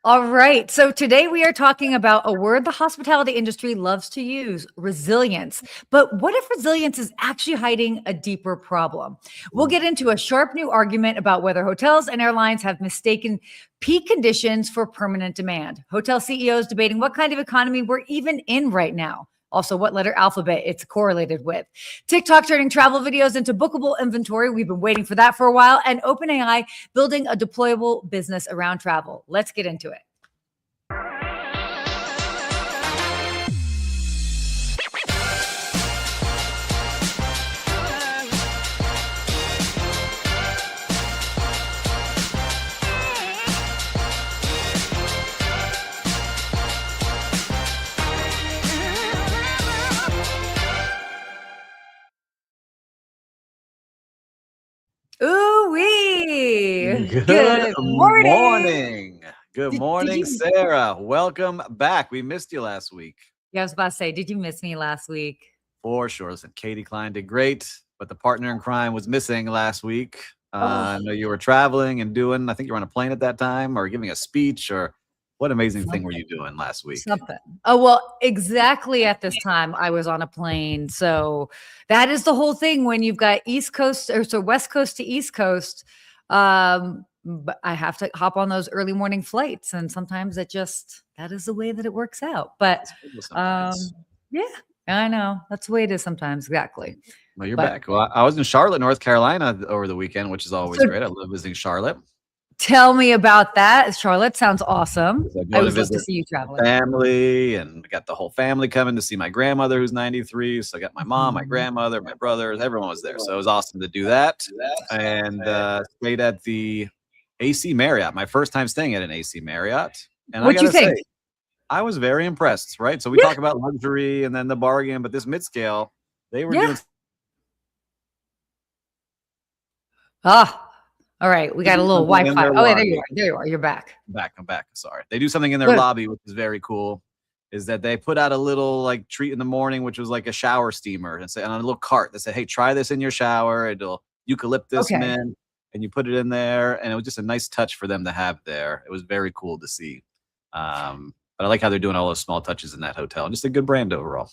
All right. So today we are talking about a word the hospitality industry loves to use, resilience. But what if resilience is actually hiding a deeper problem? We'll get into a sharp new argument about whether hotels and airlines have mistaken peak conditions for permanent demand. Hotel CEOs debating what kind of economy we're even in right now. Also, what letter alphabet it's correlated with. TikTok turning travel videos into bookable inventory. We've been waiting for that for a while. And OpenAI building a deployable business around travel. Let's get into it. Ooh-wee. Good morning. Good Did morning, you- Sarah. Welcome back. We missed you last week. Yeah, I was about to say, did you miss me last week? For sure. Listen, Katie Klein did great, but the partner in crime was missing last week. I know you were traveling and I think you were on a plane at that time or giving a speech or what amazing thing were you doing last week? Something. Oh, well, exactly at this time I was on a plane. So that is the whole thing when you've got East Coast or so West Coast to East Coast. But I have to hop on those early morning flights. And sometimes that is the way that it works out. But yeah, I know. That's the way it is sometimes. Exactly. Well, you're back. Well, I was in Charlotte, North Carolina over the weekend, which is always great. I love visiting Charlotte. Tell me about that. Charlotte sounds awesome. I would love to see you traveling. Family, and got the whole family coming to see my grandmother who's 93. So I got my mom, my grandmother, my brothers, everyone was there. So it was awesome to do that. And stayed at the AC Marriott, my first time staying at an AC Marriott. And What'd you think? Say, I was very impressed, right? So we talk about luxury and then the bargain, but this mid-scale, they were doing. All right, we got a little Wi-Fi. Oh, there you are. There you are. You're back. I'm back. Sorry. They do something in their lobby, which is very cool. Is that they put out a little like treat in the morning, which was like a shower steamer, and on a little cart that said, "Hey, try this in your shower. It'll eucalyptus mint," and you put it in there, and it was just a nice touch for them to have there. It was very cool to see. But I like how they're doing all those small touches in that hotel. Just a good brand overall.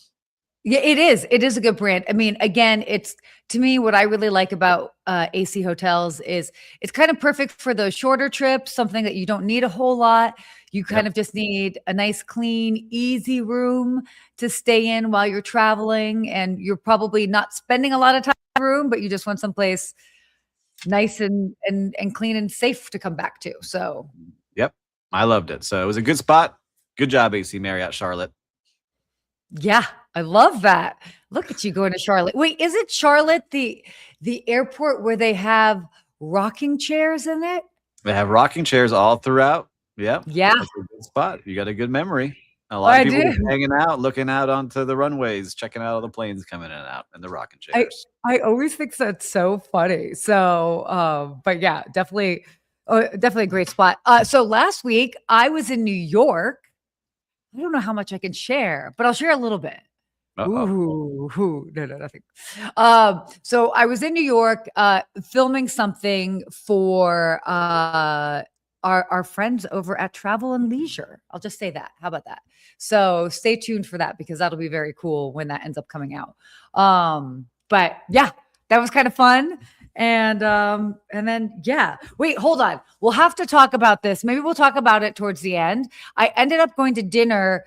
Yeah, it is. It is a good brand. I mean, again, it's to me what I really like about AC hotels is it's kind of perfect for those shorter trips, something that you don't need a whole lot. You kind of just need a nice, clean, easy room to stay in while you're traveling, and you're probably not spending a lot of time in the room, but you just want someplace nice and clean and safe to come back to. So, yep, I loved it. So it was a good spot. Good job, AC Marriott Charlotte. Yeah, I love that. Look at you going to Charlotte. Wait, is it Charlotte the airport where they have rocking chairs in it? They have rocking chairs all throughout. Yep. Yeah. That's a good spot. You got a good memory. A lot of people hanging out, looking out onto the runways, checking out all the planes coming in and out, and the rocking chairs. I always think that's so funny. So, but yeah, definitely a great spot. So last week I was in New York. I don't know how much I can share, but I'll share a little bit. No, nothing. So I was in New York filming something for our friends over at Travel and Leisure. I'll just say that. How about that? So stay tuned for that because that'll be very cool when that ends up coming out. But yeah, that was kind of fun. And then, wait, hold on. We'll have to talk about this. Maybe we'll talk about it towards the end. I ended up going to dinner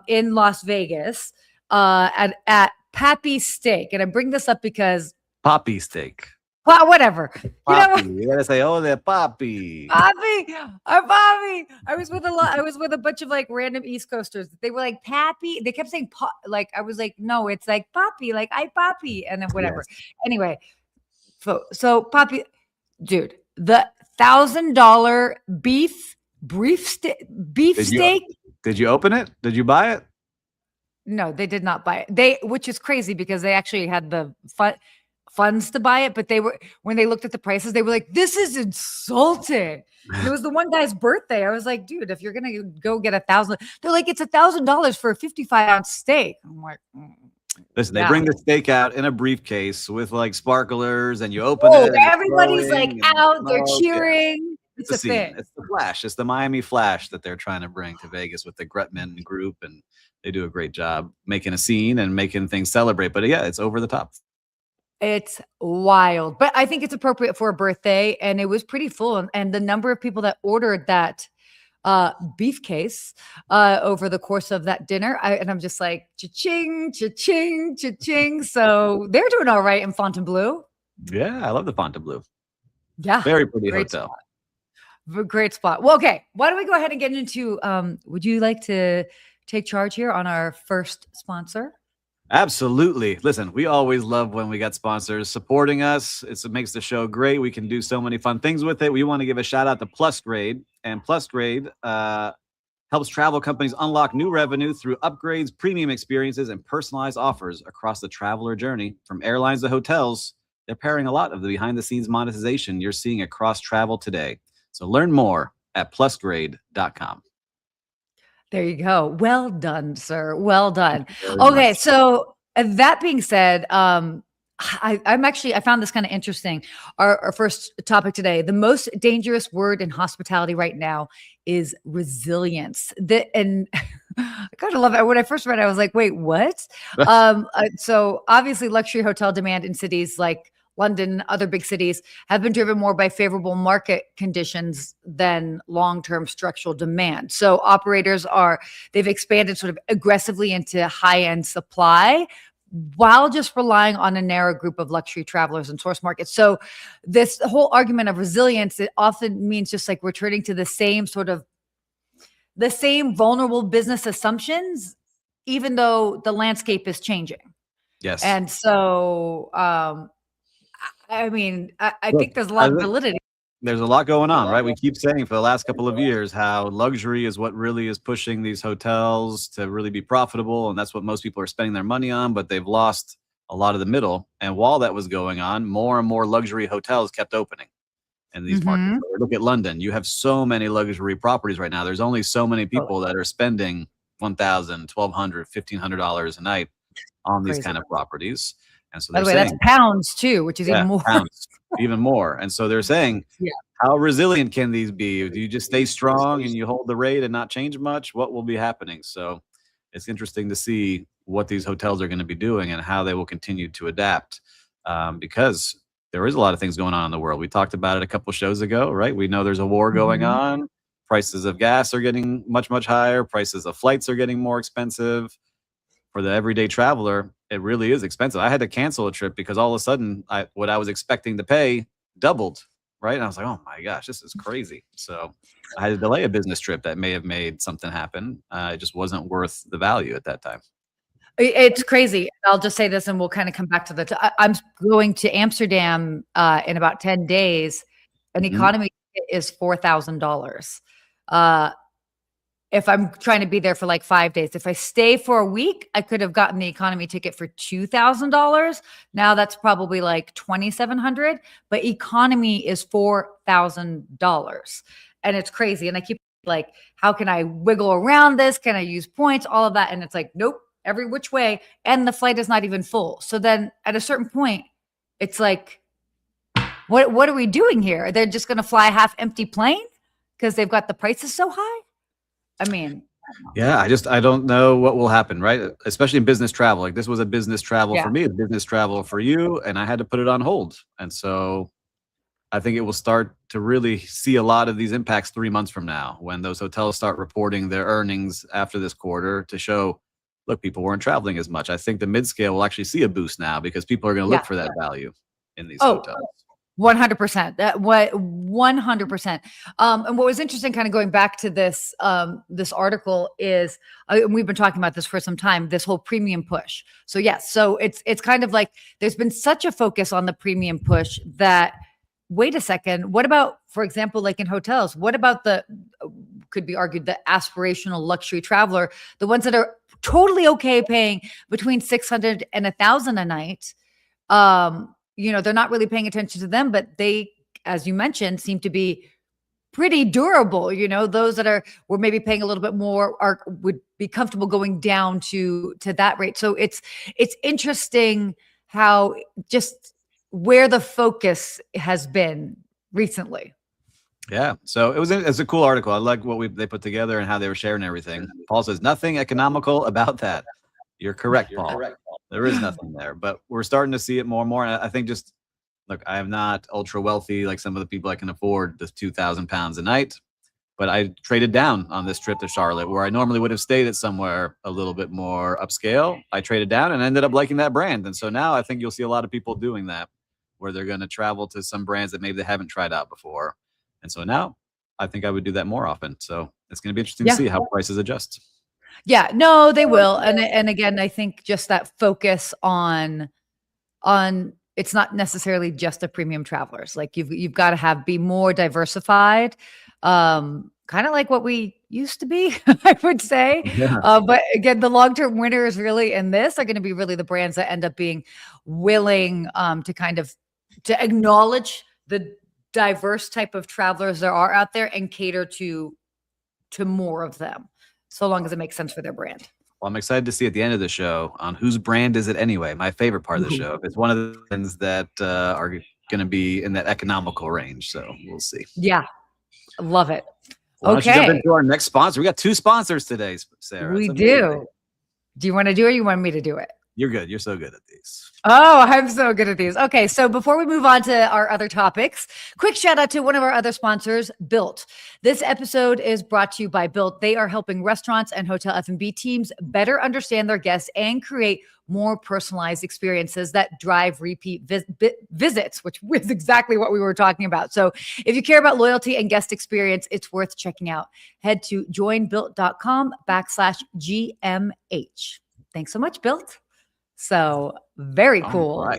in Las Vegas at Pappy Steak. And I bring this up because Poppy Steak. Well, whatever. Poppy. You gotta say, oh, they're Poppy. Poppy. Poppy. I was with a bunch of like random East Coasters. They were like Pappy. They kept saying like I was like, no, it's like Poppy, like I Poppy, and then whatever. Yes. Anyway. So Poppy, dude, the $1,000 beef steak. Did you open it? Did you buy it? No, they did not buy it. Which is crazy because they actually had the funds to buy it, but when they looked at the prices, they were like, "This is insulting." And it was the one guy's birthday. I was like, "Dude, if you're gonna go get $1,000," they're like, "It's $1,000 for a 55-ounce steak." I'm like. Listen, they bring the steak out in a briefcase with like sparklers, and you open it. Everybody's like out, they're cheering. It's a thing. It's the Flash. It's the Miami Flash that they're trying to bring to Vegas with the Gretman group, and they do a great job making a scene and making things celebrate. But yeah, it's over the top. It's wild, but I think it's appropriate for a birthday, and it was pretty full. And the number of people that ordered that beef case over the course of that dinner, and I'm just like, cha-ching, cha-ching, cha-ching. So they're doing all right in Fontainebleau. Yeah, I love the Fontainebleau. Yeah, very pretty great hotel. Great spot. Well, okay, why don't we go ahead and get into? Would you like to take charge here on our first sponsor? Absolutely. Listen, we always love when we got sponsors supporting us. It makes the show great. We can do so many fun things with it. We want to give a shout out to Plusgrade. And Plusgrade helps travel companies unlock new revenue through upgrades, premium experiences, and personalized offers across the traveler journey. From airlines to hotels, they're pairing a lot of the behind-the-scenes monetization you're seeing across travel today. So learn more at plusgrade.com. There you go. Well done, sir. Well done. Okay, so that being said, I found this kind of interesting. Our first topic today, the most dangerous word in hospitality right now is resilience. And I kind of love it. When I first read it, I was like, wait, what? So obviously luxury hotel demand in cities like London, other big cities have been driven more by favorable market conditions than long-term structural demand. So they've expanded sort of aggressively into high-end supply while just relying on a narrow group of luxury travelers and source markets. So this whole argument of resilience, it often means just like returning to the same vulnerable business assumptions, even though the landscape is changing. Yes. And so, I mean, I think there's a lot of validity. There's a lot going on, right? We keep saying for the last couple of years how luxury is what really is pushing these hotels to really be profitable. And that's what most people are spending their money on, but they've lost a lot of the middle. And while that was going on, more and more luxury hotels kept opening in these markets. So look at London. You have so many luxury properties right now. There's only so many people that are spending $1,000, $1,200, $1,500 a night on these kind of properties. And so by the way, that's pounds too, which is even more. Pounds, even more. And so they're saying, how resilient can these be? Do you just stay strong and you hold the rate and not change much? What will be happening? So it's interesting to see what these hotels are going to be doing and how they will continue to adapt, because there is a lot of things going on in the world. We talked about it a couple shows ago, right? We know there's a war going on. Prices of gas are getting much, much higher. Prices of flights are getting more expensive. For the everyday traveler, it really is expensive. I had to cancel a trip because all of a sudden what I was expecting to pay doubled, right? And I was like, oh my gosh, this is crazy. So I had to delay a business trip that may have made something happen. It just wasn't worth the value at that time. It's crazy. I'll just say this and we'll kind of come back to I'm going to Amsterdam in about 10 days. An economy is $4,000. If I'm trying to be there for like 5 days. If I stay for a week, I could have gotten the economy ticket for $2,000. Now that's probably like $2,700, but economy is $4,000. And it's crazy. And I keep like, how can I wiggle around this? Can I use points? All of that. And it's like, nope, every which way. And the flight is not even full. So then at a certain point, it's like, what are we doing here? They're just going to fly a half empty plane because they've got the prices so high? I mean, yeah, I don't know what will happen, right? Especially in business travel. Like this was a business travel for me, a business travel for you, and I had to put it on hold. And so I think it will start to really see a lot of these impacts 3 months from now when those hotels start reporting their earnings after this quarter to show, look, people weren't traveling as much. I think the mid-scale will actually see a boost now because people are going to look for that value in these hotels. 100%. 100%. And what was interesting, kind of going back to this this article, is we've been talking about this for some time. This whole premium push. So yes, so it's kind of like there's been such a focus on the premium push that wait a second. What about, for example, like in hotels? What about could be argued the aspirational luxury traveler, the ones that are totally okay paying between $600 and $1,000 a night? They're not really paying attention to them, but they, as you mentioned, seem to be pretty durable. Those that were maybe paying a little bit more would be comfortable going down to that rate. So it's interesting how just where the focus has been recently. Yeah. So it's a cool article. I like what they put together and how they were sharing everything. Paul says nothing economical about that. You're correct, Paul. There is nothing there, but we're starting to see it more and more. And I think just look, I am not ultra wealthy like some of the people. I can afford the 2,000 pounds a night, but I traded down on this trip to Charlotte where I normally would have stayed at somewhere a little bit more upscale. I traded down and ended up liking that brand. And so now I think you'll see a lot of people doing that where they're going to travel to some brands that maybe they haven't tried out before. And so now I think I would do that more often. So it's going to be interesting to see how prices adjust. Yeah, no, they will. And again, I think just that focus on it's not necessarily just the premium travelers. Like you've got to be more diversified. Kind of like what we used to be, I would say. Yeah. But again, the long-term winners really in this are going to be really the brands that end up being willing to acknowledge the diverse type of travelers there are out there and cater to more of them, so long as it makes sense for their brand. Well, I'm excited to see at the end of the show on whose brand is it anyway. My favorite part of the show. It's one of the things that are going to be in that economical range. So we'll see. Yeah, love it. Why don't you jump into our next sponsor? We got 2 sponsors today, Sarah. We do. Do you want to do it or you want me to do it? You're good. You're so good at these. Oh, I'm so good at these. Okay, so before we move on to our other topics, quick shout out to one of our other sponsors, Bilt. This episode is brought to you by Bilt. They are helping restaurants and hotel F&B teams better understand their guests and create more personalized experiences that drive repeat visits, which is exactly what we were talking about. So if you care about loyalty and guest experience, it's worth checking out. Head to joinbilt.com/GMH. Thanks so much, Bilt. So very cool. All right.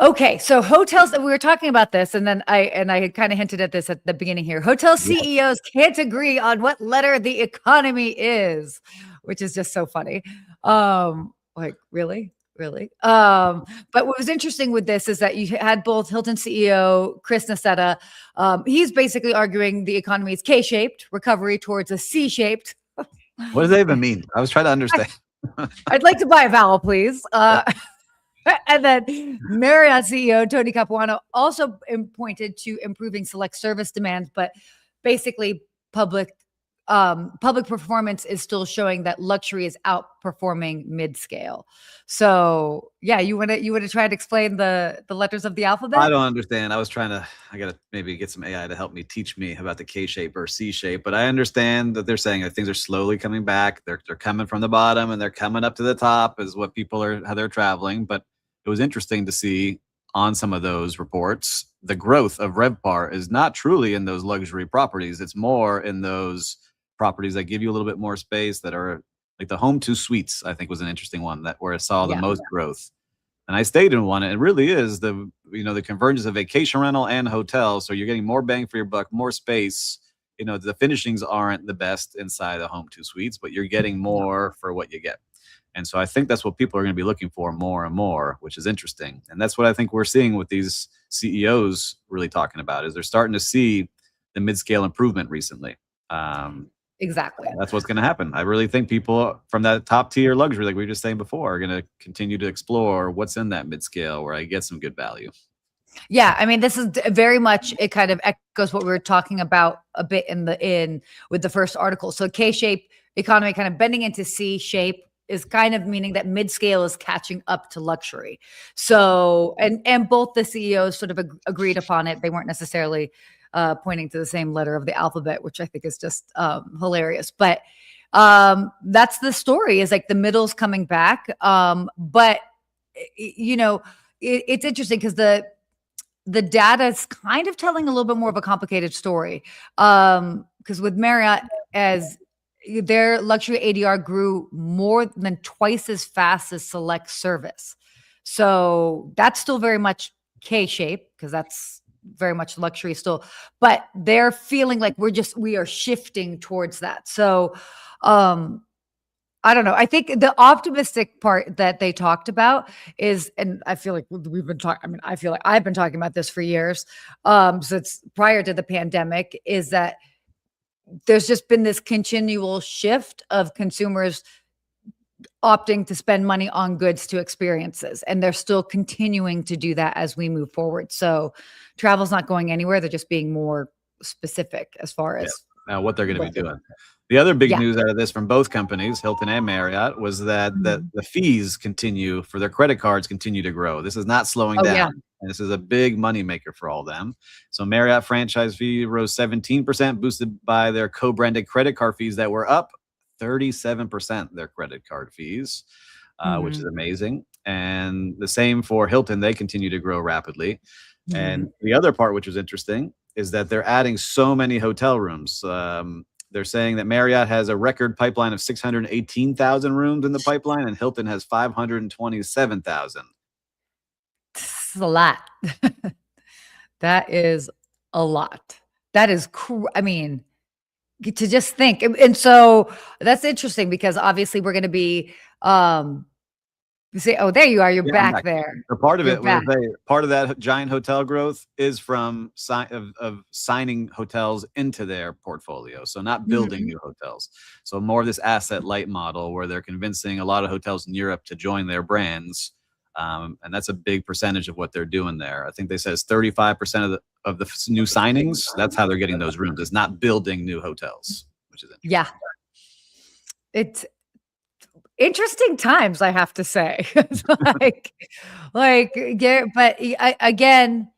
Okay, so hotels, we were talking about this, and then I had kind of hinted at this at the beginning here. Hotel CEOs can't agree on what letter the economy is, which is just so funny. Like really? But what was interesting with this is that you had both Hilton CEO Chris Nassetta. He's basically arguing the economy is K-shaped, recovery towards a C-shaped. What does that even mean? I was trying to understand. I'd like to buy a vowel, please. And then Marriott CEO Tony Capuano also pointed to improving select service demands, but basically public performance is still showing that luxury is outperforming mid-scale. So yeah, you want to try to explain the letters of the alphabet? I don't understand. I gotta maybe get some AI to help me teach me about the K shape or C shape, but I understand that they're saying that things are slowly coming back. They're coming from the bottom and they're coming up to the top is what how they're traveling. But it was interesting to see on some of those reports, the growth of RevPAR is not truly in those luxury properties. It's more in those properties that give you a little bit more space that are like the Home 2 Suites, I think was an interesting one where I saw the most growth. And I stayed in one. And it really is the convergence of vacation rental and hotel. So you're getting more bang for your buck, more space. The finishings aren't the best inside the Home 2 Suites, but you're getting more for what you get. And so I think that's what people are going to be looking for more and more, which is interesting. And that's what I think we're seeing with these CEOs really talking about is they're starting to see the mid-scale improvement recently. Exactly. That's what's going to happen. I really think people from that top tier luxury, like we were just saying before, are going to continue to explore what's in that mid-scale where I get some good value. Yeah, I mean, this is very much, it kind of echoes what we were talking about a bit with the first article. So K-shape economy kind of bending into C-shape is kind of meaning that mid-scale is catching up to luxury. So, and both the CEOs sort of agreed upon it. They weren't necessarily pointing to the same letter of the alphabet, which I think is just hilarious. But that's the story, is like the middle's coming back. But it's interesting because the data is kind of telling a little bit more of a complicated story. Because with Marriott, as their luxury ADR grew more than twice as fast as select service. So that's still very much K-shape because that's very much luxury still, but they're feeling like we are shifting towards that. So I don't know. I think the optimistic part that they talked about is, and I feel like we've been talking, I mean, I feel like I've been talking about this for years, since prior to the pandemic, is that there's just been this continual shift of consumers opting to spend money on goods to experiences. And they're still continuing to do that as we move forward. So travel's not going anywhere. They're just being more specific as far as now what they're going to be doing. The other big Yeah. news out of this from both companies, Hilton and Marriott, was that the fees continue for their credit cards continue to grow. This is not slowing down. Yeah. And this is a big moneymaker for all them. So Marriott franchise fee rose 17%, boosted by their co-branded credit card fees that were up 37%, their credit card fees, which is amazing. And the same for Hilton. They continue to grow rapidly. And the other part, which was interesting, is that they're adding so many hotel rooms. They're saying that Marriott has a record pipeline of 618,000 rooms in the pipeline, and Hilton has 527,000. It's a lot. That is a lot. That is, I mean, to just think. And so that's interesting because obviously we're going to be, you say, oh, there you are. You're back there. So part of part of that giant hotel growth is from signing hotels into their portfolio. So not building new hotels. So more of this asset light model where they're convincing a lot of hotels in Europe to join their brands. And that's a big percentage of what they're doing there. I think they said it's 35% of the new signings. That's how they're getting those rooms. It's not building new hotels, which is interesting. Yeah. It's interesting times, I have to say. Again,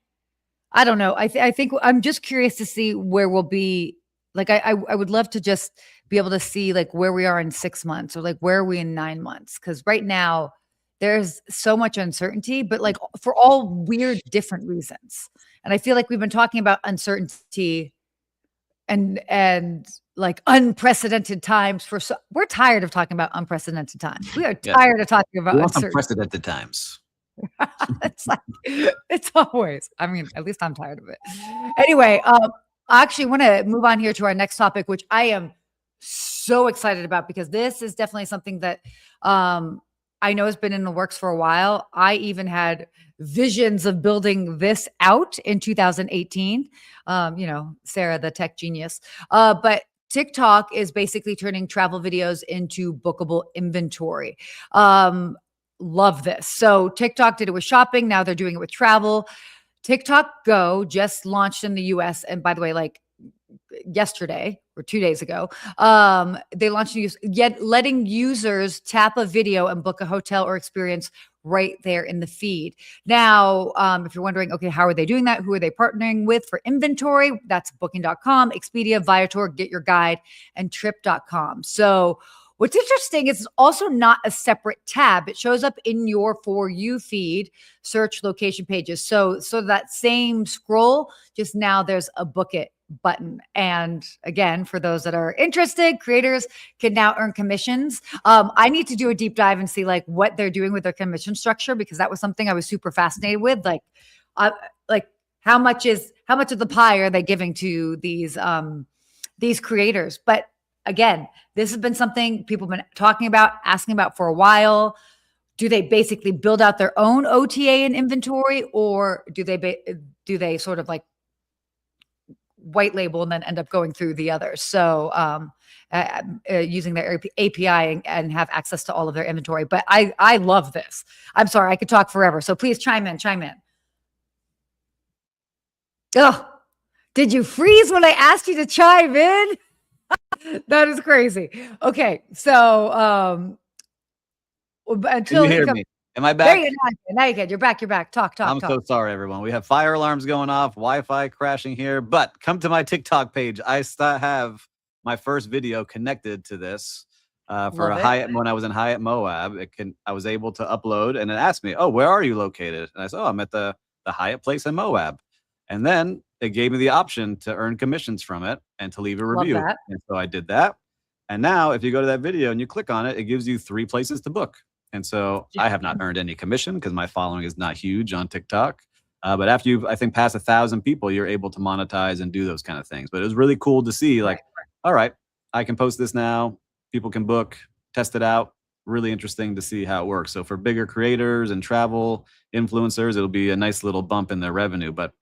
I don't know. I think I'm just curious to see where we'll be. Like, I would love to just be able to see like where we are in 6 months or like where are we in 9 months? Because right now there's so much uncertainty, but like for all weird different reasons. And I feel like we've been talking about uncertainty and like unprecedented times we're tired of talking about unprecedented times. We are tired of talking about unprecedented times. It's always, I mean, at least I'm tired of it. Anyway, I actually want to move on here to our next topic, which I am so excited about because this is definitely something that I know has been in the works for a while. I even had visions of building this out in 2018. Sarah, the tech genius. But TikTok is basically turning travel videos into bookable inventory. Love this. So TikTok did it with shopping. Now they're doing it with travel. TikTok Go just launched in the US. And by the way, like yesterday or 2 days ago, they launched letting users tap a video and book a hotel or experience right there in the feed. Now, if you're wondering, okay, how are they doing that? Who are they partnering with for inventory? That's Booking.com, Expedia, Viator, Get Your Guide, and Trip.com. So what's interesting is it's also not a separate tab. It shows up in your For You feed, search location pages. So that same scroll, just now there's a book it button. And again, for those that are interested, creators can now earn commissions. I need to do a deep dive and see like what they're doing with their commission structure, because that was something I was super fascinated with. Like how much of the pie are they giving to these creators? But again, this has been something people have been talking about, asking about for a while. Do they basically build out their own OTA and inventory, or do they sort of like white label and then end up going through the others? So using their API and have access to all of their inventory. But I love this. I'm sorry, I could talk forever. So please chime in. Oh, did you freeze when I asked you to chime in? That is crazy. Okay. So until you hear me? Am I back? Now you can. You're back. Talk. I'm so sorry, everyone. We have fire alarms going off, Wi-Fi crashing here, but come to my TikTok page. I still have my first video connected to this for a Hyatt. When I was in Hyatt Moab, I was able to upload, and it asked me, "Oh, where are you located?" And I said, "Oh, I'm at the Hyatt place in Moab." And then it gave me the option to earn commissions from it and to leave a review. And so I did that. And now if you go to that video and you click on it, it gives you 3 places to book. And so I have not earned any commission because my following is not huge on TikTok. But after you've, I think, passed 1,000 people, you're able to monetize and do those kind of things. But it was really cool to see, like, all right, I can post this now. People can book, test it out. Really interesting to see how it works. So for bigger creators and travel influencers, it'll be a nice little bump in their revenue. But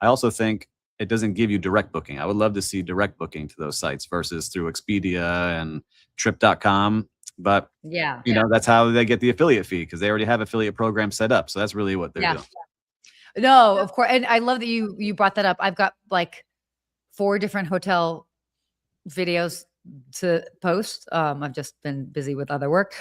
I also think it doesn't give you direct booking. I would love to see direct booking to those sites versus through Expedia and Trip.com. But Yeah. that's how they get the affiliate fee, because they already have affiliate programs set up. So that's really what they're doing. No, of course. And I love that you brought that up. I've got like 4 different hotel videos to post. I've just been busy with other work.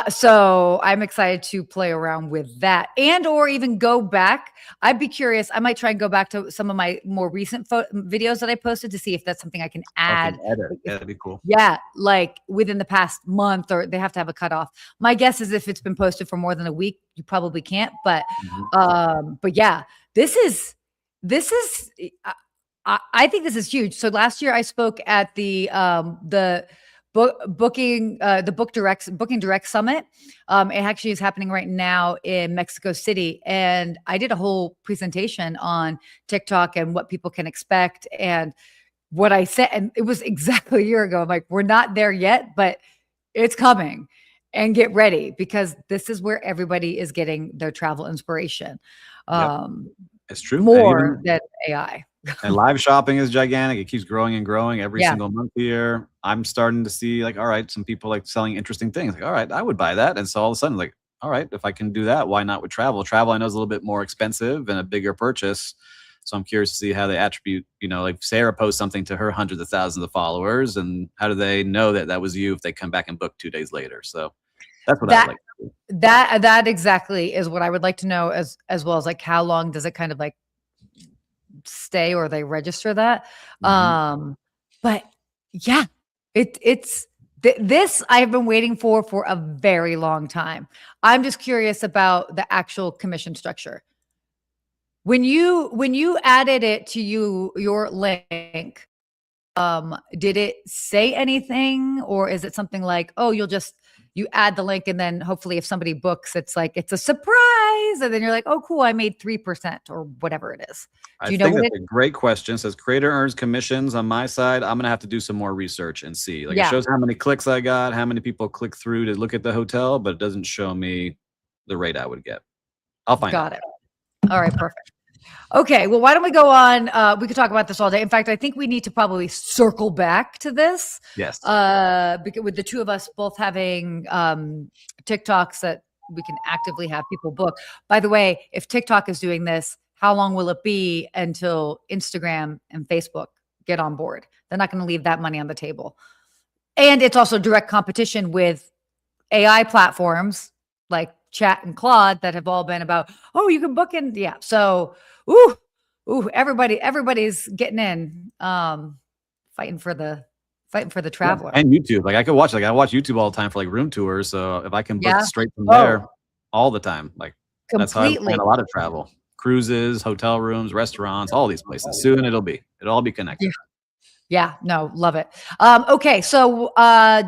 So I'm excited to play around with that and, or even go back. I'd be curious. I might try and go back to some of my more recent videos that I posted to see if that's something I can add. That'd be cool. Yeah. Like within the past month, or they have to have a cutoff. My guess is if it's been posted for more than a week, you probably can't, but yeah, this is, I think this is huge. So last year I spoke at the Booking Direct Summit. It actually is happening right now in Mexico City. And I did a whole presentation on TikTok and what people can expect and what I said. And it was exactly a year ago. I'm like, we're not there yet, but it's coming, and get ready, because this is where everybody is getting their travel inspiration. It's true. More than AI. And live shopping is gigantic. It keeps growing and growing every single month here. I'm starting to see like, all right, some people like selling interesting things. Like, all right, I would buy that. And so all of a sudden, like, all right, if I can do that, why not with travel? Travel, I know, is a little bit more expensive and a bigger purchase. So I'm curious to see how they attribute, like Sarah posts something to her hundreds of thousands of followers, and how do they know that that was you if they come back and book 2 days later? So that's what I would like to do. That exactly is what I would like to know, as well as like how long does it kind of like stay, or they register that. But yeah, it's this I've been waiting for a very long time. I'm just curious about the actual commission structure. When you added it to your link, did it say anything, or is it something like, oh, you add the link and then hopefully if somebody books, it's like, it's a surprise. And then you're like, oh, cool, I made 3% or whatever it is. I think that's a great question. It says creator earns commissions on my side. I'm going to have to do some more research and see. Like, it shows how many clicks I got, how many people click through to look at the hotel, but it doesn't show me the rate I would get. I'll find out. Got it. All right, perfect. Okay, well, why don't we go on? We could talk about this all day. In fact, I think we need to probably circle back to this. Yes. Because with the two of us both having TikToks that we can actively have people book. By the way, if TikTok is doing this, how long will it be until Instagram and Facebook get on board? They're not going to leave that money on the table. And it's also direct competition with AI platforms like Chat and Claude that have all been about, oh, you can book in. Yeah. So, everybody's getting in, fighting for the traveler. And YouTube. Like, I watch YouTube all the time for like room tours. So if I can book straight from there all the time, like that's how I plan a lot of travel. Cruises, hotel rooms, restaurants, all these places. Soon it'll all be connected. Yeah, no, love it. Okay, so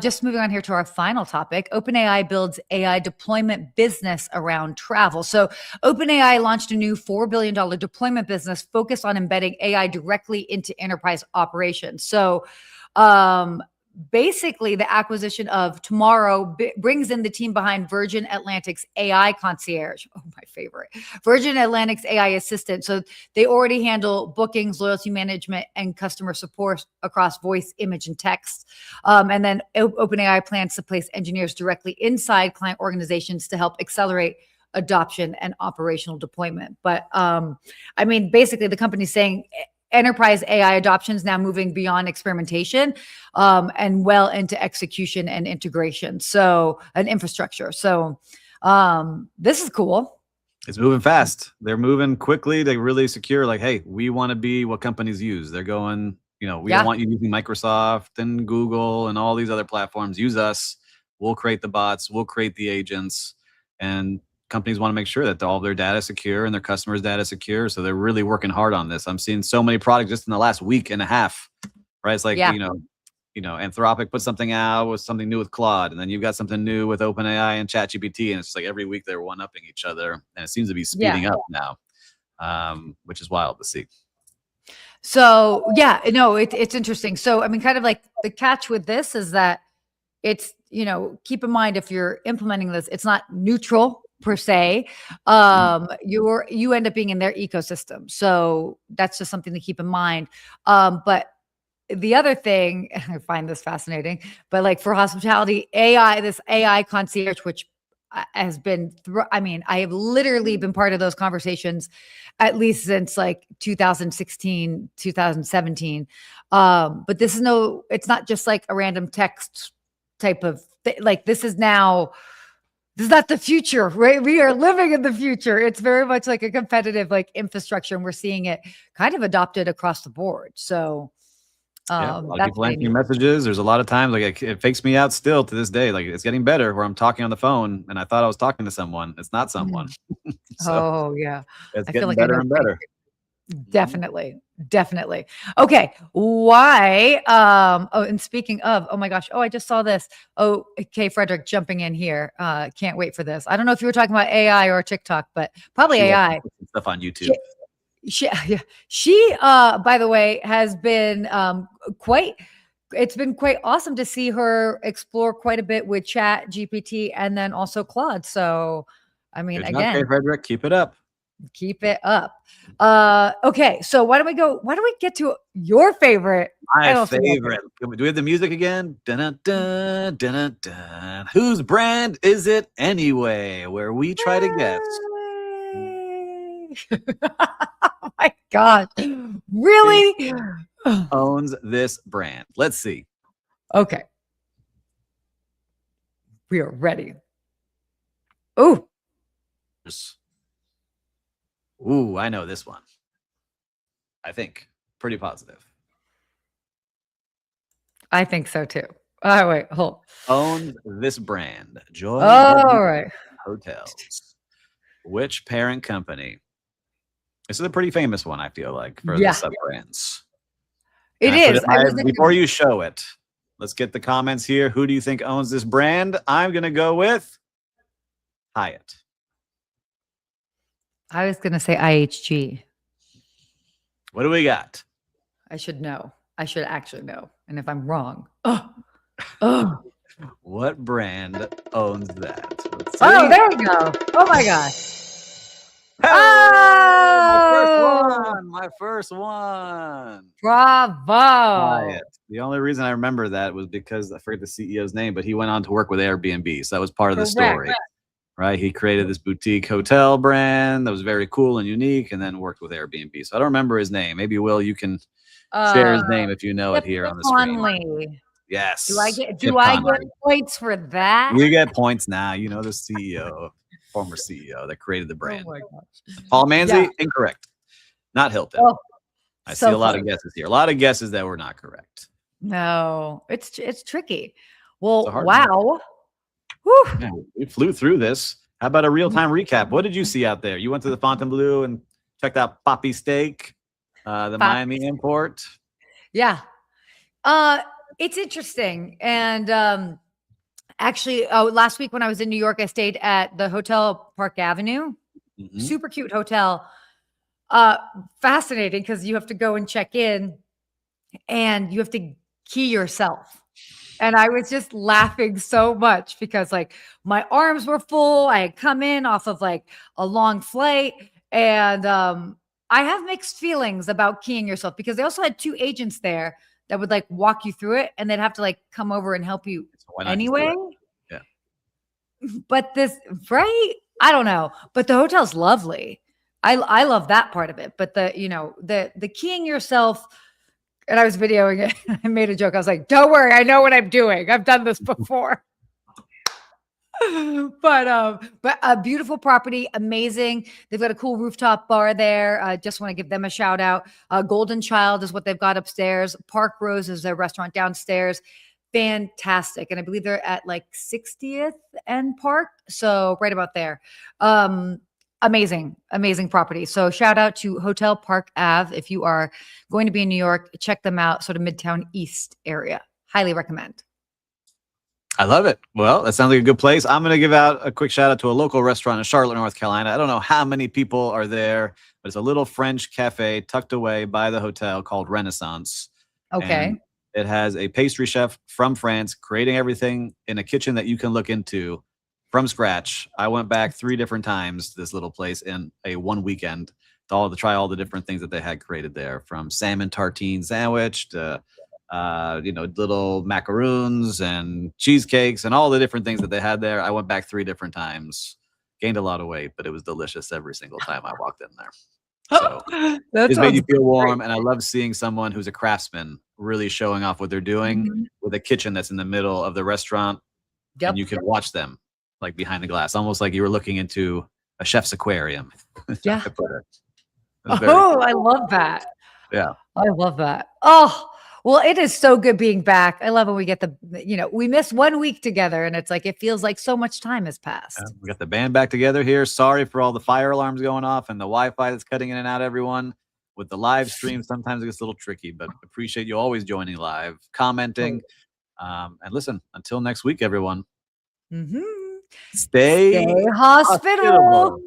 just moving on here to our final topic. OpenAI builds AI deployment business around travel. So OpenAI launched a new $4 billion deployment business focused on embedding AI directly into enterprise operations. So basically, the acquisition of Tomorrow brings in the team behind Virgin Atlantic's AI concierge. Oh, my favorite. Virgin Atlantic's AI assistant. So they already handle bookings, loyalty management, and customer support across voice, image, and text. And then OpenAI plans to place engineers directly inside client organizations to help accelerate adoption and operational deployment. But I mean, basically, the company's saying enterprise AI adoption is now moving beyond experimentation and well into execution and integration. So an infrastructure. So this is cool. It's moving fast. They're moving quickly to really secure, like, hey, we want to be what companies use. They're going, we don't want you using Microsoft and Google and all these other platforms. Use us. We'll create the bots. We'll create the agents. And companies want to make sure that all of their data is secure and their customers' data is secure. So they're really working hard on this. I'm seeing so many products just in the last week and a half, right? It's like, Anthropic put something out with something new with Claude, and then you've got something new with OpenAI and ChatGPT, and it's just like every week they're one-upping each other, and it seems to be speeding up now, which is wild to see. So it's interesting. So I mean, kind of like the catch with this is that it's, keep in mind, if you're implementing this, it's not neutral per se. You end up being in their ecosystem. So that's just something to keep in mind. But the other thing, I find this fascinating, but like for hospitality, AI, this AI concierge, which has been, I mean, I have literally been part of those conversations at least since like 2016, 2017. But this is it's not just like a random text type of like, this is not the future, right? We are living in the future. It's very much like a competitive like infrastructure, and we're seeing it kind of adopted across the board. So yeah, a lot of people answering messages. There's a lot of times like it fakes me out still to this day. Like it's getting better where I'm talking on the phone and I thought I was talking to someone. It's not someone. So oh yeah, it's I getting feel like better and better. Definitely. Definitely. Okay. Why? Oh, and speaking of, oh my gosh. Oh, I just saw this. Oh, okay. Frederick jumping in here. Can't wait for this. I don't know if you were talking about AI or TikTok, but probably AI. Stuff on YouTube. She, by the way, has been it's been quite awesome to see her explore quite a bit with Chat GPT and then also Claude. So, I mean, again, okay, Frederick, keep it up. Keep it up. Okay, so why don't we get to your favorite? My favorite. Do we have the music again? Dun, dun, dun, dun. Whose brand is it anyway? Where we try to guess. Oh my God. Really? Owns this brand. Let's see. Okay. We are ready. Ooh, I know this one. I think. Pretty positive. I think so too. Oh, wait, hold. Owns this brand. Joy right. Hotels. Which parent company? This is a pretty famous one, I feel like, for the sub-brands. It is. Before you show it, let's get the comments here. Who do you think owns this brand? I'm going to go with Hyatt. I was going to say IHG. What do we got? I should know. I should actually know. And if I'm wrong, what brand owns that? Oh, there we go. Oh my gosh. My first one. Bravo. Hyatt. The only reason I remember that was because I forget the CEO's name, but he went on to work with Airbnb. So that was part of the story. Right? He created this boutique hotel brand that was very cool and unique and then worked with Airbnb. So I don't remember his name. Maybe, Will, you can share his name if you know it here on the screen. Yes. Do I get points for that? You get points now. You know the CEO, former CEO that created the brand. Oh my gosh. Paul Manzi, incorrect. Not Hilton. Oh, I see a lot of guesses here. A lot of guesses that were not correct. No, it's tricky. Well, wow. Yeah, we flew through this. How about a real-time recap? What did you see out there? You went to the Fontainebleau and checked out Poppy Steak, the Miami import. Yeah. It's interesting. And actually, last week when I was in New York, I stayed at the Hotel Park Avenue. Mm-hmm. Super cute hotel. Fascinating because you have to go and check in and you have to key yourself. And I was just laughing so much because like my arms were full. I had come in off of like a long flight and I have mixed feelings about keying yourself because they also had 2 agents there that would like walk you through it and they'd have to like come over and help you anyway. Yeah. But right? I don't know. But the hotel's lovely. I love that part of it. But the keying yourself. And I was videoing it. I made a joke. I was like, don't worry. I know what I'm doing. I've done this before. but a beautiful property. Amazing. They've got a cool rooftop bar there. I just want to give them a shout out. Golden Child is what they've got upstairs. Park Rose is their restaurant downstairs. Fantastic. And I believe they're at like 60th and Park. So right about there. Amazing property. So shout out to Hotel Park Ave. If you are going to be in New York, check them out, sort of Midtown East area. Highly recommend. I love it. Well, that sounds like a good place. I'm going to give out a quick shout out to a local restaurant in Charlotte, North Carolina. I don't know how many people are there, but it's a little French cafe tucked away by the hotel called Renaissance. Okay. And it has a pastry chef from France creating everything in a kitchen that you can look into from scratch. I went back 3 different times to this little place in one weekend to try all the different things that they had created there, from salmon tartine sandwich to little macaroons and cheesecakes and all the different things that they had there. I went back 3 different times, gained a lot of weight, but it was delicious every single time I walked in there. So it made you feel warm. And I love seeing someone who's a craftsman really showing off what they're doing with a kitchen that's in the middle of the restaurant. Yep. And you can watch them like behind the glass, almost like you were looking into a chef's aquarium. Yeah. Cool. I love that. Yeah. I love that. Oh, well, it is so good being back. I love when we get we miss 1 week together and it's like, it feels like so much time has passed. We got the band back together here. Sorry for all the fire alarms going off and the Wi-Fi that's cutting in and out, everyone. With the live stream, sometimes it gets a little tricky, but appreciate you always joining live, commenting. And listen, until next week, everyone. Mm-hmm. Stay hospitable.